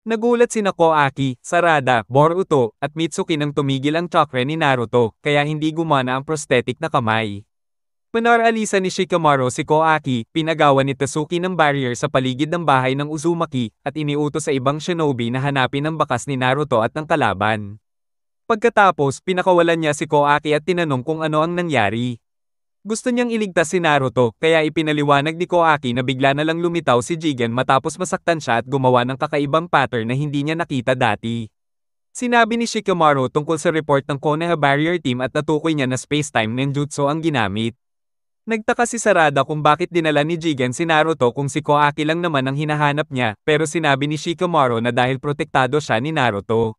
Nagulat sina Koaki, Sarada, Boruto, at Mitsuki nang tumigil ang chakra ni Naruto, kaya hindi gumana ang prosthetic na kamay. Pinaralisa ni Shikamaru si Koaki, pinagawa ni Tasuki ng barrier sa paligid ng bahay ng Uzumaki, at iniutos sa ibang shinobi na hanapin ang bakas ni Naruto at ng kalaban. Pagkatapos, pinakawalan niya si Koaki at tinanong kung ano ang nangyari. Gusto niyang iligtas si Naruto, kaya ipinaliwanag ni Koaki na bigla na lang lumitaw si Jigen matapos masaktan siya at gumawa ng kakaibang pattern na hindi niya nakita dati. Sinabi ni Shikamaru tungkol sa report ng Konoha Barrier Team at natukoy niya na space-time ninjutsu ang ginamit. Nagtaka si Sarada kung bakit dinala ni Jigen si Naruto kung si Koaki lang naman ang hinahanap niya, pero sinabi ni Shikamaru na dahil protektado siya ni Naruto.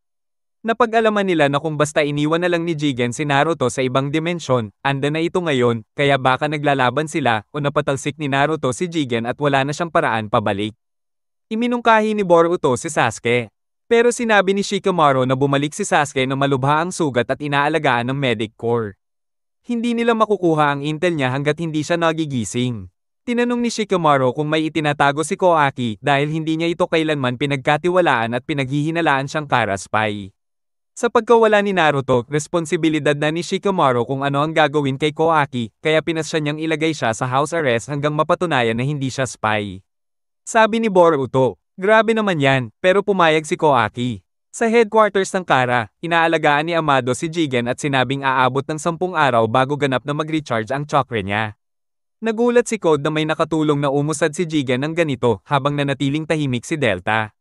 Napag-alaman nila na kung basta iniwan na lang ni Jigen si Naruto sa ibang dimensyon, anda na ito ngayon, kaya baka naglalaban sila o napatalsik ni Naruto si Jigen at wala na siyang paraan pabalik. Iminungkahi ni Boruto si Sasuke. Pero sinabi ni Shikamaru na bumalik si Sasuke na malubha ang sugat at inaalagaan ng Medic Corps. Hindi nila makukuha ang intel niya hanggat hindi siya nagigising. Tinanong ni Shikamaru kung may itinatago si Koaki dahil hindi niya ito kailanman pinagkatiwalaan at pinaghihinalaan siyang Kara spy. Sa pagkawala ni Naruto, responsibilidad na ni Shikamaru kung ano ang gagawin kay Koaki, kaya pinasya niyang ilagay siya sa house arrest hanggang mapatunayan na hindi siya spy. Sabi ni Boruto, grabe naman yan, pero pumayag si Koaki. Sa headquarters ng Kara, inaalagaan ni Amado si Jigen at sinabing aabot ng 10 araw bago ganap na mag-recharge ang chakra niya. Nagulat si Code na may nakatulong na umusad si Jigen ng ganito habang nanatiling tahimik si Delta.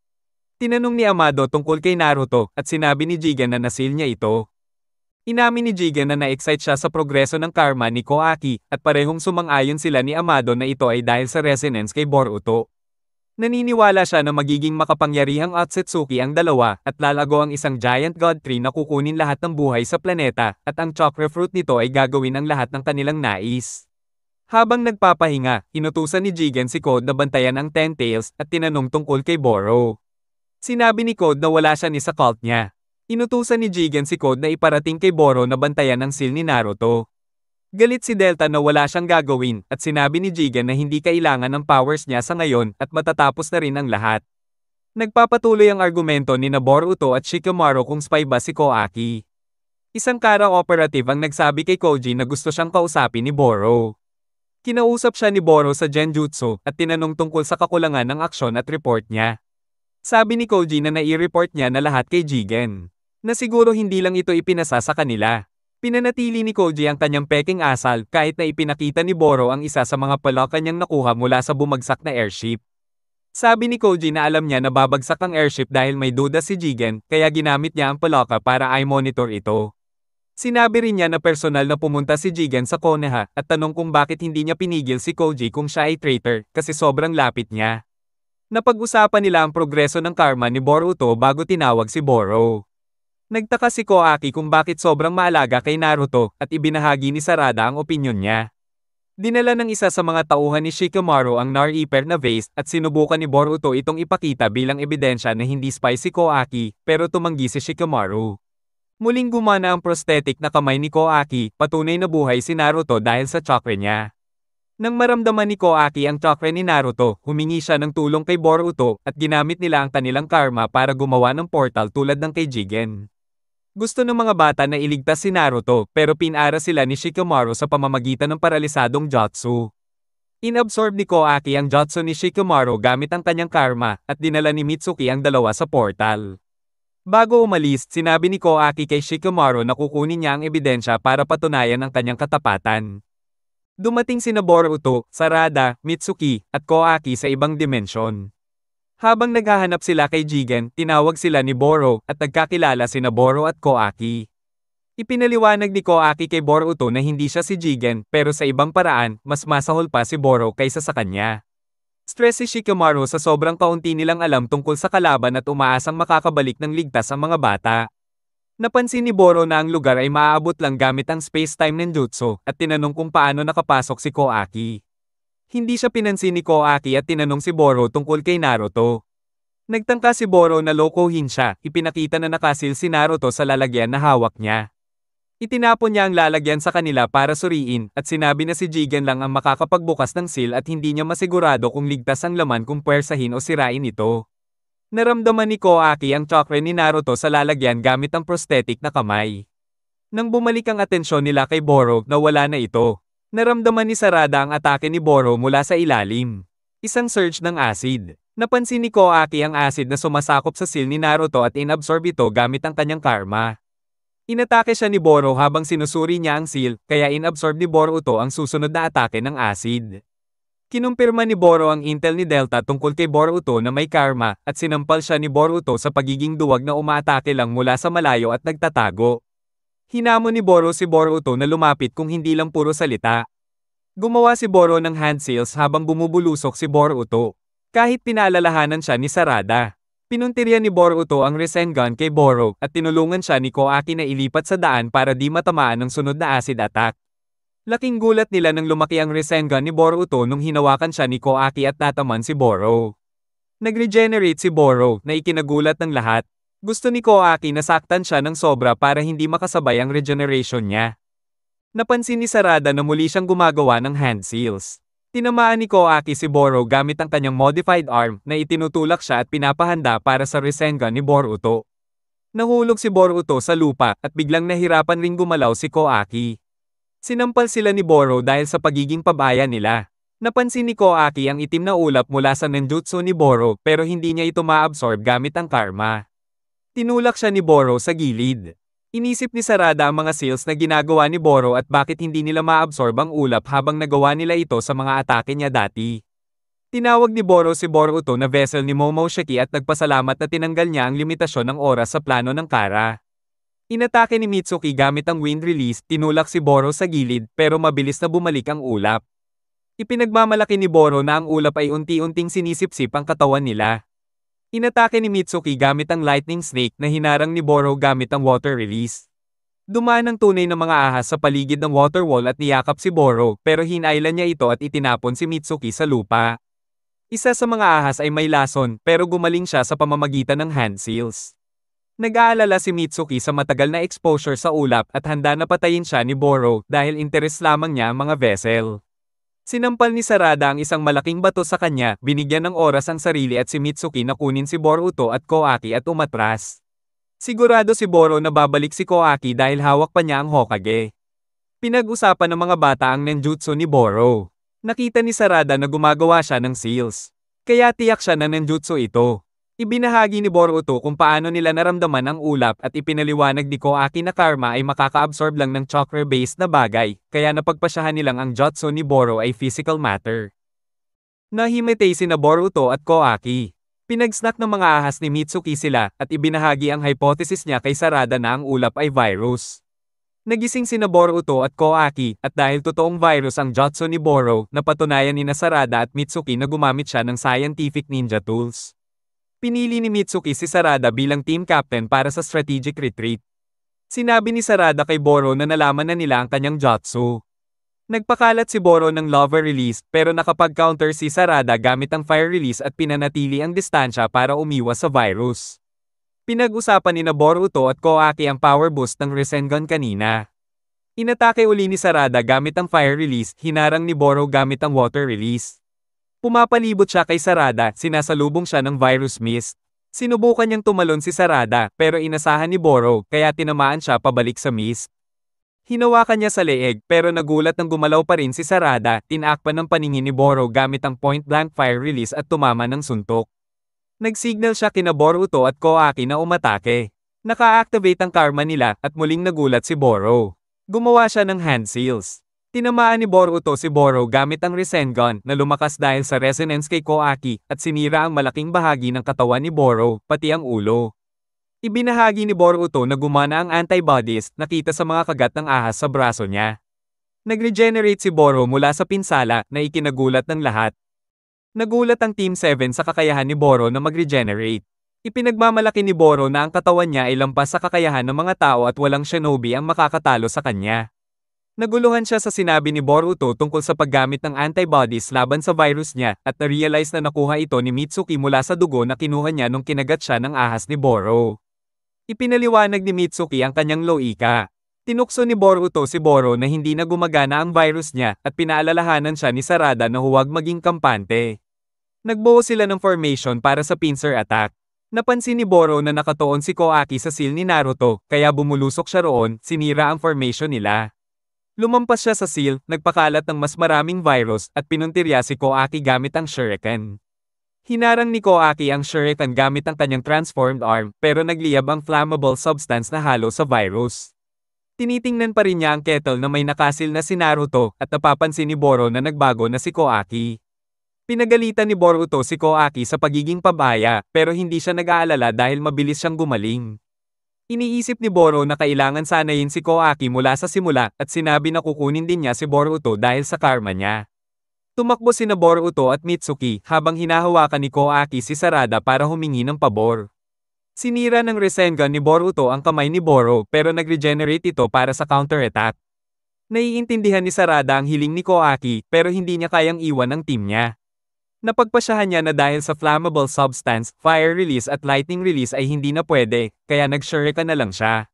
Tinanong ni Amado tungkol kay Naruto at sinabi ni Jigen na nasil niya ito. Inamin ni Jigen na na-excite siya sa progreso ng karma ni Koaki at parehong sumang-ayon sila ni Amado na ito ay dahil sa resonance kay Boruto. Naniniwala siya na magiging makapangyarihang Otsutsuki ang dalawa at lalago ang isang giant god tree na kukunin lahat ng buhay sa planeta at ang chakra fruit nito ay gagawin ang lahat ng kanilang nais. Habang nagpapahinga, inutusan ni Jigen si Code na bantayan ang Ten Tails at tinanong tungkol kay Boro. Sinabi ni Code na wala siya ni sa cult niya. Inutusan ni Jigen si Code na iparating kay Boro na bantayan ang seal ni Naruto. Galit si Delta na wala siyang gagawin at sinabi ni Jigen na hindi kailangan ng powers niya sa ngayon at matatapos na rin ang lahat. Nagpapatuloy ang argumento ni Boruto at Shikamaru kung spy ba si Koaki. Isang Kara operative ang nagsabi kay Koji na gusto siyang kausapin ni Boro. Kinausap siya ni Boro sa Genjutsu at tinanong tungkol sa kakulangan ng aksyon at report niya. Sabi ni Koji na nai-report niya na lahat kay Jigen. Na siguro hindi lang ito ipinasa sa kanila. Pinanatili ni Koji ang kanyang peking asal kahit na ipinakita ni Boro ang isa sa mga pala kanyang nakuha mula sa bumagsak na airship. Sabi ni Koji na alam niya na babagsak ang airship dahil may duda si Jigen kaya ginamit niya ang palaka para i-monitor ito. Sinabi rin niya na personal na pumunta si Jigen sa Konoha at tanong kung bakit hindi niya pinigil si Koji kung siya ay traitor kasi sobrang lapit niya. Napag-usapan nila ang progreso ng karma ni Boruto bago tinawag si Boro. Nagtaka si Koaki kung bakit sobrang maalaga kay Naruto at ibinahagi ni Sarada ang opinyon niya. Dinala ng isa sa mga tauhan ni Shikamaru ang Nar-Reaper na vase at sinubukan ni Boruto itong ipakita bilang ebidensya na hindi spy si Koaki pero tumanggi si Shikamaru. Muling gumana ang prosthetic na kamay ni Koaki, patunay na buhay si Naruto dahil sa chakra niya. Nang maramdaman ni Koaki ang chakra ni Naruto, humingi siya ng tulong kay Boruto at ginamit nila ang kanilang karma para gumawa ng portal tulad ng kay Jigen. Gusto ng mga bata na iligtas si Naruto pero pinara sila ni Shikamaru sa pamamagitan ng paralisadong jutsu. Inabsorb ni Koaki ang jutsu ni Shikamaru gamit ang kanyang karma at dinala ni Mitsuki ang dalawa sa portal. Bago umalis, sinabi ni Koaki kay Shikamaru na kukunin niya ang ebidensya para patunayan ang kanyang katapatan. Dumating sina Boruto, Sarada, Mitsuki, at Koaki sa ibang dimensyon. Habang naghahanap sila kay Jigen, tinawag sila ni Boro at nagkakilala sina Boro at Koaki. Ipinaliwanag ni Koaki kay Boruto na hindi siya si Jigen pero sa ibang paraan, mas masahol pa si Boro kaysa sa kanya. Stress si Shikamaru sa sobrang kaunti nilang alam tungkol sa kalaban at umaasang makakabalik ng ligtas ang mga bata. Napansin ni Boro na ang lugar ay maaabot lang gamit ang space-time ninjutsu at tinanong kung paano nakapasok si Koaki. Hindi siya pinansin ni Koaki at tinanong si Boro tungkol kay Naruto. Nagtangka si Boro na lokohin siya, ipinakita na nakasil si Naruto sa lalagyan na hawak niya. Itinapon niya ang lalagyan sa kanila para suriin at sinabi na si Jigen lang ang makakapagbukas ng seal at hindi niya masigurado kung ligtas ang laman kung puwersahin o sirain ito. Naramdaman ni Koaki ang chakra ni Naruto sa lalagyan gamit ang prosthetic na kamay. Nang bumalik ang atensyon nila kay Boro, nawala na ito. Naramdaman ni Sarada ang atake ni Boro mula sa ilalim. Isang surge ng acid. Napansin ni Koaki ang acid na sumasakop sa seal ni Naruto at inabsorb ito gamit ang kanyang karma. Inatake siya ni Boro habang sinusuri niya ang seal, kaya inabsorb ni Boruto ang susunod na atake ng acid. Kinumpirma ni Boro ang intel ni Delta tungkol kay Boruto na may karma, at sinampal siya ni Boruto sa pagiging duwag na umaatake lang mula sa malayo at nagtatago. Hinamon ni Boro si Boruto na lumapit kung hindi lang puro salita. Gumawa si Boro ng hand seals habang bumubulusok si Boruto. Kahit pinaalalahanan siya ni Sarada. Pinuntirya ni Boruto ang Rasengan kay Boro at tinulungan siya ni Koaki na ilipat sa daan para di matamaan ng sunod na acid attack. Laking gulat nila nang lumaki ang Rasengan ni Boruto nung hinawakan siya ni Koaki at nataman si Boro. Nag-regenerate si Boro na ikinagulat ng lahat. Gusto ni Koaki na saktan siya ng sobra para hindi makasabay ang regeneration niya. Napansin ni Sarada na muli siyang gumagawa ng hand seals. Tinamaan ni Koaki si Boro gamit ang kanyang modified arm na itinutulak siya at pinapahanda para sa Rasengan ni Boruto. Nahulog si Boruto sa lupa at biglang nahirapan ring gumalaw si Koaki. Sinampal sila ni Boro dahil sa pagiging pabaya nila. Napansin ni Koaki ang itim na ulap mula sa ninjutsu ni Boro pero hindi niya ito ma-absorb gamit ang karma. Tinulak siya ni Boro sa gilid. Inisip ni Sarada ang mga seals na ginagawa ni Boro at bakit hindi nila ma-absorb ang ulap habang nagawa nila ito sa mga atake niya dati. Tinawag ni Boro si Boruto na vessel ni Momoshiki at nagpasalamat na tinanggal niya ang limitasyon ng oras sa plano ng Kara. Inatake ni Mitsuki gamit ang wind release, tinulak si Boro sa gilid pero mabilis na bumalik ang ulap. Ipinagmamalaki ni Boro na ang ulap ay unti-unting sinisipsip ang katawan nila. Inatake ni Mitsuki gamit ang lightning snake na hinarang ni Boro gamit ang water release. Dumaan ang tunay na mga ahas sa paligid ng water wall at niyakap si Boro pero hinailan niya ito at itinapon si Mitsuki sa lupa. Isa sa mga ahas ay may lason pero gumaling siya sa pamamagitan ng hand seals. Nag-aalala si Mitsuki sa matagal na exposure sa ulap at handa na patayin siya ni Boro dahil interes lamang niya ang mga vessel. Sinampal ni Sarada ang isang malaking bato sa kanya, binigyan ng oras ang sarili at si Mitsuki na kunin si Boruto at Koaki at umatras. Sigurado si Boro na babalik si Koaki dahil hawak pa niya ang Hokage. Pinag-usapan ng mga bata ang ninjutsu ni Boro. Nakita ni Sarada na gumagawa siya ng seals. Kaya tiyak siya na ninjutsu ito. Ibinahagi ni Boruto kung paano nila naramdaman ang ulap at ipinaliwanag ni Koaki na karma ay makaka-absorb lang ng chakra-based na bagay, kaya napagpasyahan nilang ang jutsu ni Boro ay physical matter. Nahimatay sina Boruto at Koaki. Pinagsnack ng mga ahas ni Mitsuki sila at ibinahagi ang hypothesis niya kay Sarada na ang ulap ay virus. Nagising sina Boruto at Koaki at dahil totoong virus ang jutsu ni Boro, napatunayan ni Sarada at Mitsuki na gumamit siya ng scientific ninja tools. Pinili ni Mitsuki si Sarada bilang team captain para sa strategic retreat. Sinabi ni Sarada kay Boro na nalaman na nila ang kanyang jutsu. Nagpakalat si Boro ng lover release pero nakapag-counter si Sarada gamit ang fire release at pinanatili ang distansya para umiwas sa virus. Pinag-usapan ni Boruto at Koaki ang power boost ng Rasengan kanina. Inatake uli ni Sarada gamit ang fire release, hinarang ni Boro gamit ang water release. Pumapalibot siya kay Sarada, sinasalubong siya ng virus mist. Sinubukan niyang tumalon si Sarada, pero inasahan ni Boro, kaya tinamaan siya pabalik sa mist. Hinawakan niya sa leeg, pero nagulat nang gumalaw pa rin si Sarada, tinakpan ng paningin ni Boro gamit ang point-blank fire release at tumama ng suntok. Nagsignal siya kina Boruto at Koaki na umatake. Naka-activate ang karma nila, at muling nagulat si Boro. Gumawa siya ng hand seals. Tinamaan ni Boruto si Boro gamit ang Rasengan na lumakas dahil sa resonance kay Koaki at sinira ang malaking bahagi ng katawan ni Boro, pati ang ulo. Ibinahagi ni Boruto na gumana ang antibodies nakita sa mga kagat ng ahas sa braso niya. Nag-regenerate si Boro mula sa pinsala na ikinagulat ng lahat. Nagulat ang Team 7 sa kakayahan ni Boro na mag-regenerate. Ipinagmamalaki ni Boro na ang katawan niya ay lampas sa kakayahan ng mga tao at walang shinobi ang makakatalo sa kanya. Naguluhan siya sa sinabi ni Boruto tungkol sa paggamit ng antibodies laban sa virus niya at na-realize na nakuha ito ni Mitsuki mula sa dugo na kinuha niya nung kinagat siya ng ahas ni Boro. Ipinaliwanag ni Mitsuki ang kanyang loika. Tinukso ni Boruto si Boro na hindi na gumagana ang virus niya at pinaalalahanan siya ni Sarada na huwag maging kampante. Nagbuo sila ng formation para sa pincer attack. Napansin ni Boro na nakatuon si Koaki sa seal ni Naruto, kaya bumulusok siya roon, sinira ang formation nila. Lumampas siya sa seal, nagpakalat ng mas maraming virus, at pinuntirya si Koaki gamit ang shuriken. Hinarang ni Koaki ang shuriken gamit ang kanyang transformed arm, pero nagliyab ang flammable substance na halo sa virus. Tinitingnan pa rin niya ang kettle na may nakasil na si Naruto, at napapansin ni Boro na nagbago na si Koaki. Pinagalitan ni Boruto si Koaki sa pagiging pabaya, pero hindi siya nag-aalala dahil mabilis siyang gumaling. Iniisip ni Boro na kailangan sanayin si Koaki mula sa simula, at sinabi na kukunin din niya si Boruto dahil sa karma niya. Tumakbo sina Boruto at Mitsuki habang hinahawakan ni Koaki si Sarada para humingi ng pabor. Sinira ng Rasengan ni Boruto ang kamay ni Boro pero nag-regenerate ito para sa counter-attack. Naiintindihan ni Sarada ang hiling ni Koaki pero hindi niya kayang iwan ang team niya. Napagpasyahan niya na dahil sa flammable substance, fire release at lightning release ay hindi na pwede, kaya nag-shuriken na lang siya.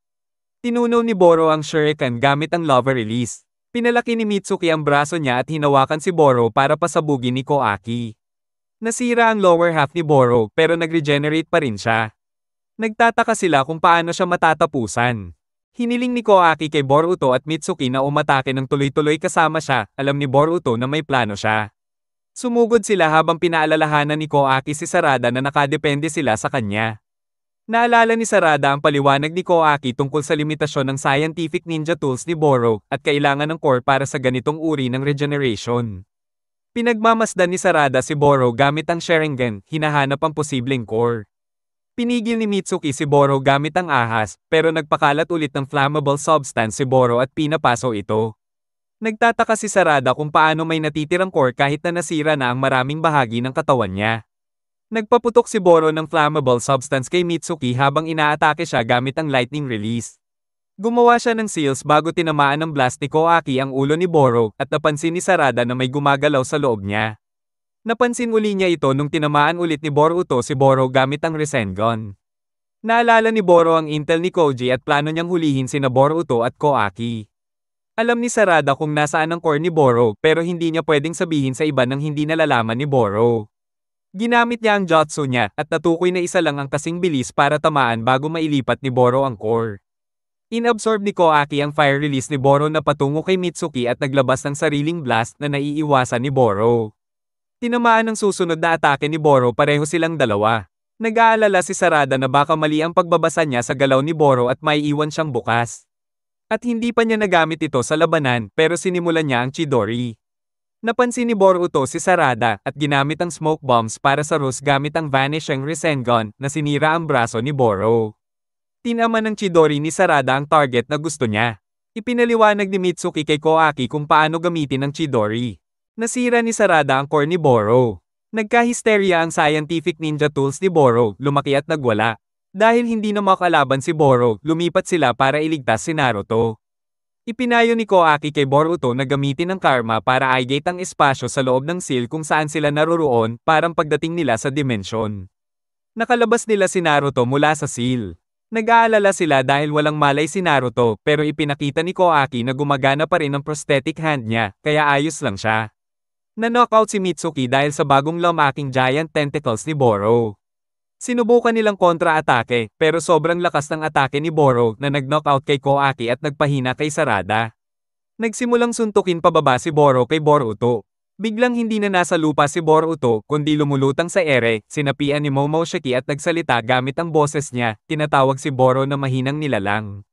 Tinunaw ni Boro ang shuriken gamit ang lava release. Pinalaki ni Mitsuki ang braso niya at hinawakan si Boro para pasabugin ni Koaki. Nasira ang lower half ni Boro pero nag-regenerate pa rin siya. Nagtataka sila kung paano siya matatapusan. Hiniling ni Koaki kay Boruto at Mitsuki na umatake ng tuloy-tuloy kasama siya, alam ni Boruto na may plano siya. Sumugod sila habang pinaalalahanan ni Koaki si Sarada na nakadepende sila sa kanya. Naalala ni Sarada ang paliwanag ni Koaki tungkol sa limitasyon ng scientific ninja tools ni Boro at kailangan ng core para sa ganitong uri ng regeneration. Pinagmamasdan ni Sarada si Boro gamit ang Sharingan, hinahanap ang posibleng core. Pinigil ni Mitsuki si Boro gamit ang ahas, pero nagpakalat ulit ng flammable substance si Boro at pinapaso ito. Nagtataka si Sarada kung paano may natitirang core kahit na nasira na ang maraming bahagi ng katawan niya. Nagpaputok si Boro ng flammable substance kay Mitsuki habang inaatake siya gamit ang lightning release. Gumawa siya ng seals bago tinamaan ng blast ni Koaki ang ulo ni Boro at napansin ni Sarada na may gumagalaw sa loob niya. Napansin uli niya ito nung tinamaan ulit ni Boruto si Boro gamit ang Rasengan. Naalala ni Boro ang intel ni Koji at plano niyang hulihin sina Boruto at Koaki. Alam ni Sarada kung nasaan ang core ni Boro pero hindi niya pwedeng sabihin sa iba nang hindi nalalaman ni Boro. Ginamit niya ang jutsu niya at natukoy na isa lang ang kasing bilis para tamaan bago mailipat ni Boro ang core. Inabsorb ni Koaki ang fire release ni Boro na patungo kay Mitsuki at naglabas ng sariling blast na naiiwasan ni Boro. Tinamaan ng susunod na atake ni Boro, pareho silang dalawa. Nag-aalala si Sarada na baka mali ang pagbabasa niya sa galaw ni Boro at maiiwan siyang bukas. At hindi pa niya nagamit ito sa labanan pero sinimulan niya ang Chidori. Napansin ni Boruto si Sarada at ginamit ang smoke bombs para sa Rus gamit ang vanishing Rasengan na sinira ang braso ni Boro. Tinama ng Chidori ni Sarada ang target na gusto niya. Ipinaliwanag ni Mitsuki kay Koaki kung paano gamitin ang Chidori. Nasira ni Sarada ang core ni Boro. Nagka-hysteria ang scientific ninja tools ni Boro, lumaki at nagwala. Dahil hindi na makalaban si Boro, lumipat sila para iligtas si Naruto. Ipinayo ni Koaki kay Boruto na gamitin ang karma para i-gate ang espasyo sa loob ng seal kung saan sila naroroon, parang pagdating nila sa dimensyon. Nakalabas nila si Naruto mula sa seal. Nag-aalala sila dahil walang malay si Naruto pero ipinakita ni Koaki na gumagana pa rin ang prosthetic hand niya, kaya ayos lang siya. Na-knockout si Mitsuki dahil sa bagong lumaking giant tentacles ni Boro. Sinubukan nilang kontra-atake, pero sobrang lakas ng atake ni Boro na nag-knockout kay Koaki at nagpahina kay Sarada. Nagsimulang suntukin pababa si Boro kay Boruto. Biglang hindi na nasa lupa si Boruto, kundi lumulutang sa ere, sinapian ni Momoshiki at nagsalita gamit ang boses niya, tinatawag si Boro na mahinang nilalang.